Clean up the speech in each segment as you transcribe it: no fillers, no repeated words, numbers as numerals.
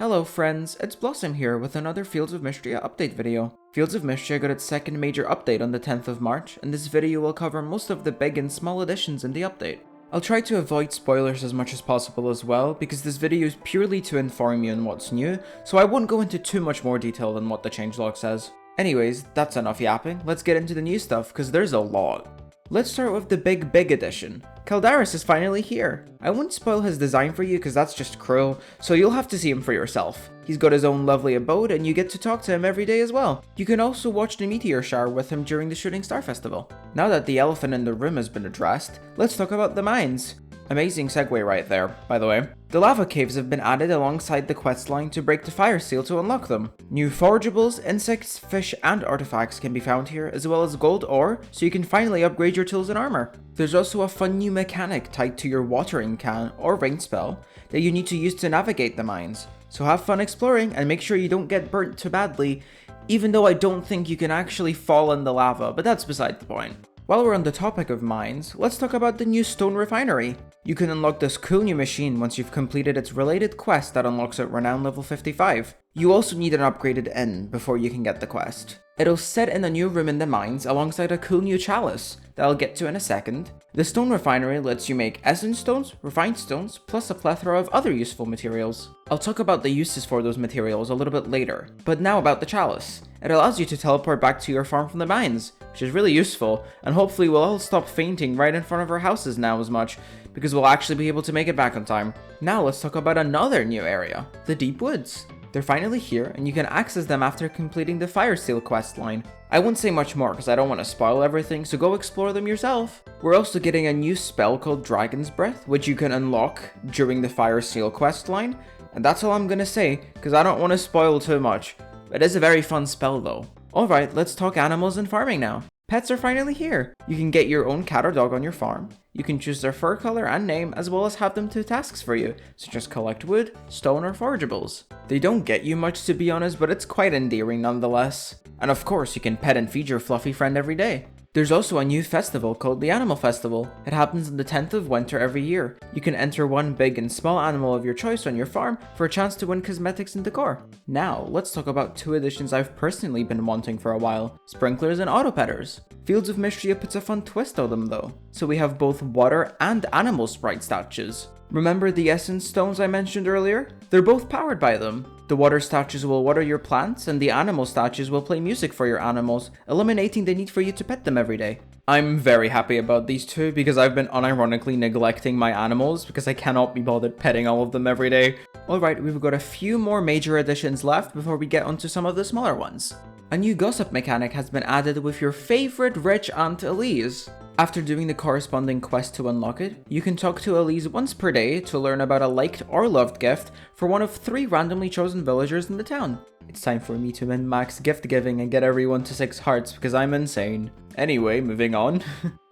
Hello friends, it's Blossom here with another Fields of Mistria update video. Fields of Mistria got its second major update on the 10th of March, and this video will cover most of the big and small additions in the update. I'll try to avoid spoilers as much as possible as well, because this video is purely to inform you on what's new, so I won't go into too much more detail than what the changelog says. Anyways, that's enough yapping, let's get into the new stuff, because there's a lot. Let's start with the big addition. Caldaris is finally here. I won't spoil his design for you because that's just cruel, so you'll have to see him for yourself. He's got his own lovely abode and you get to talk to him every day as well. You can also watch the meteor shower with him during the Shooting Star Festival. Now that the elephant in the room has been addressed, let's talk about the mines. Amazing segue right there, by the way. The lava caves have been added alongside the questline to break the fire seal to unlock them. New forageables, insects, fish, and artifacts can be found here, as well as gold ore, so you can finally upgrade your tools and armor. There's also a fun new mechanic tied to your watering can or rain spell that you need to use to navigate the mines. So have fun exploring and make sure you don't get burnt too badly, even though I don't think you can actually fall in the lava, but that's beside the point. While we're on the topic of mines, let's talk about the new stone refinery. You can unlock this cool new machine once you've completed its related quest that unlocks at renown level 55. You also need an upgraded inn before you can get the quest. It'll sit in a new room in the mines alongside a cool new chalice that I'll get to in a second. The stone refinery lets you make essence stones, refined stones, plus a plethora of other useful materials. I'll talk about the uses for those materials a little bit later, but now about the chalice. It allows you to teleport back to your farm from the mines, which is really useful, and hopefully we'll all stop fainting right in front of our houses now as much, because we'll actually be able to make it back on time. Now let's talk about another new area, the Deep Woods. They're finally here, and you can access them after completing the Fire Seal questline. I won't say much more because I don't want to spoil everything, so go explore them yourself. We're also getting a new spell called Dragon's Breath, which you can unlock during the Fire Seal questline, and that's all I'm gonna say, because I don't want to spoil too much. It is a very fun spell though. Alright, let's talk animals and farming now. Pets are finally here. You can get your own cat or dog on your farm. You can choose their fur color and name, as well as have them do tasks for you, such as collect wood, stone, or forageables. They don't get you much to be honest, but it's quite endearing nonetheless. And of course, you can pet and feed your fluffy friend every day. There's also a new festival called the Animal Festival. It happens on the 10th of winter every year. You can enter one big and small animal of your choice on your farm for a chance to win cosmetics and decor. Now, let's talk about two additions I've personally been wanting for a while, sprinklers and autopetters. Fields of Mistria puts a fun twist on them though, so we have both water and animal sprite statues. Remember the essence stones I mentioned earlier? They're both powered by them. The water statues will water your plants, and the animal statues will play music for your animals, eliminating the need for you to pet them every day. I'm very happy about these two because I've been unironically neglecting my animals because I cannot be bothered petting all of them every day. Alright, we've got a few more major additions left before we get onto some of the smaller ones. A new gossip mechanic has been added with your favorite rich aunt Elise. After doing the corresponding quest to unlock it, you can talk to Elise once per day to learn about a liked or loved gift for one of 3 randomly chosen villagers in the town. It's time for me to min-max gift giving and get everyone to 6 hearts because I'm insane. Anyway, moving on.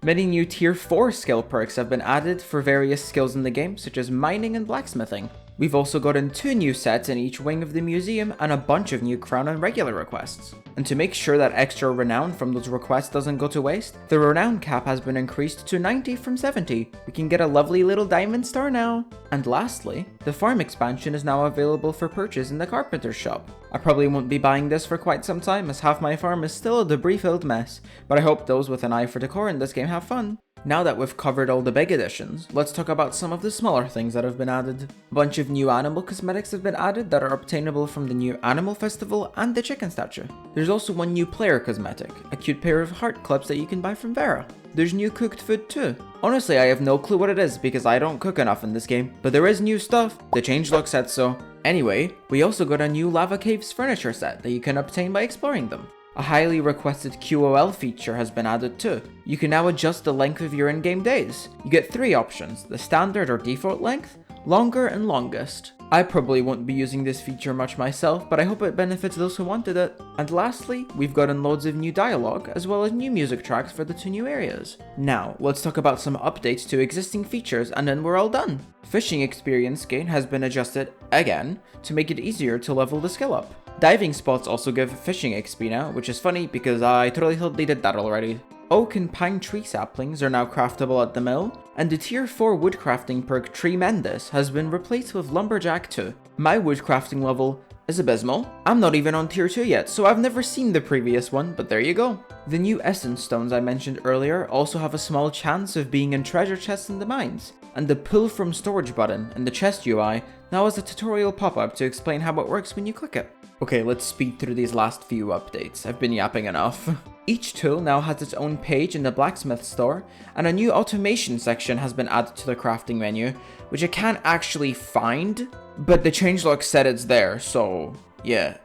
Many new tier 4 skill perks have been added for various skills in the game, such as mining and blacksmithing. We've also gotten 2 new sets in each wing of the museum and a bunch of new crown and regular requests. And to make sure that extra renown from those requests doesn't go to waste, the renown cap has been increased to 90 from 70. We can get a lovely little diamond star now. And lastly, the farm expansion is now available for purchase in the carpenter's shop. I probably won't be buying this for quite some time as half my farm is still a debris-filled mess, but I hope those with an eye for decor in this game have fun. Now that we've covered all the big additions, let's talk about some of the smaller things that have been added. A bunch of new animal cosmetics have been added that are obtainable from the new Animal Festival and the chicken statue. There's also one new player cosmetic, a cute pair of heart clips that you can buy from Vera. There's new cooked food too. Honestly, I have no clue what it is because I don't cook enough in this game, but there is new stuff. The changelog said so. Anyway, we also got a new lava caves furniture set that you can obtain by exploring them. A highly requested QOL feature has been added too. You can now adjust the length of your in-game days. You get 3 options, the standard or default length, longer and longest. I probably won't be using this feature much myself, but I hope it benefits those who wanted it. And lastly, we've gotten loads of new dialogue, as well as new music tracks for the 2 new areas. Now, let's talk about some updates to existing features and then we're all done. Fishing experience gain has been adjusted, again, to make it easier to level the skill up. Diving spots also give fishing XP now, which is funny because I totally thought they did that already. Oak and pine tree saplings are now craftable at the mill, and the tier 4 woodcrafting perk Tremendous has been replaced with Lumberjack 2. My wood crafting level is abysmal. I'm not even on tier 2 yet, so I've never seen the previous one, but there you go. The new essence stones I mentioned earlier also have a small chance of being in treasure chests in the mines, and the pull from storage button in the chest UI now has a tutorial pop-up to explain how it works when you click it. Okay, let's speed through these last few updates. I've been yapping enough. Each tool now has its own page in the blacksmith store, and a new automation section has been added to the crafting menu, which I can't actually find, but the changelog said it's there, so yeah.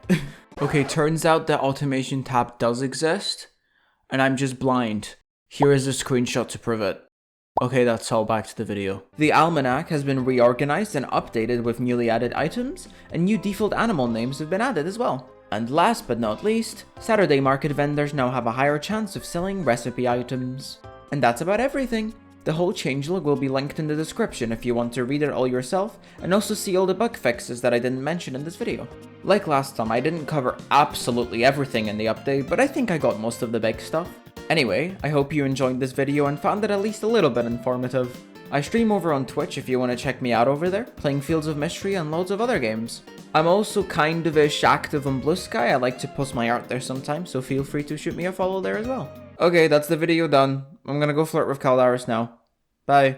Okay, turns out the automation tab does exist, and I'm just blind. Here is a screenshot to prove it. Okay, that's all, back to the video. The almanac has been reorganized and updated with newly added items, and new default animal names have been added as well. And last but not least, Saturday market vendors now have a higher chance of selling recipe items. And that's about everything. The whole changelog will be linked in the description if you want to read it all yourself, and also see all the bug fixes that I didn't mention in this video. Like last time, I didn't cover absolutely everything in the update, but I think I got most of the big stuff. Anyway, I hope you enjoyed this video and found it at least a little bit informative. I stream over on Twitch if you want to check me out over there, playing Fields of Mistria and loads of other games. I'm also kind of ish active on Blue Sky. I like to post my art there sometimes, so feel free to shoot me a follow there as well. Okay, that's the video done. I'm gonna go flirt with Caldaris now. Bye.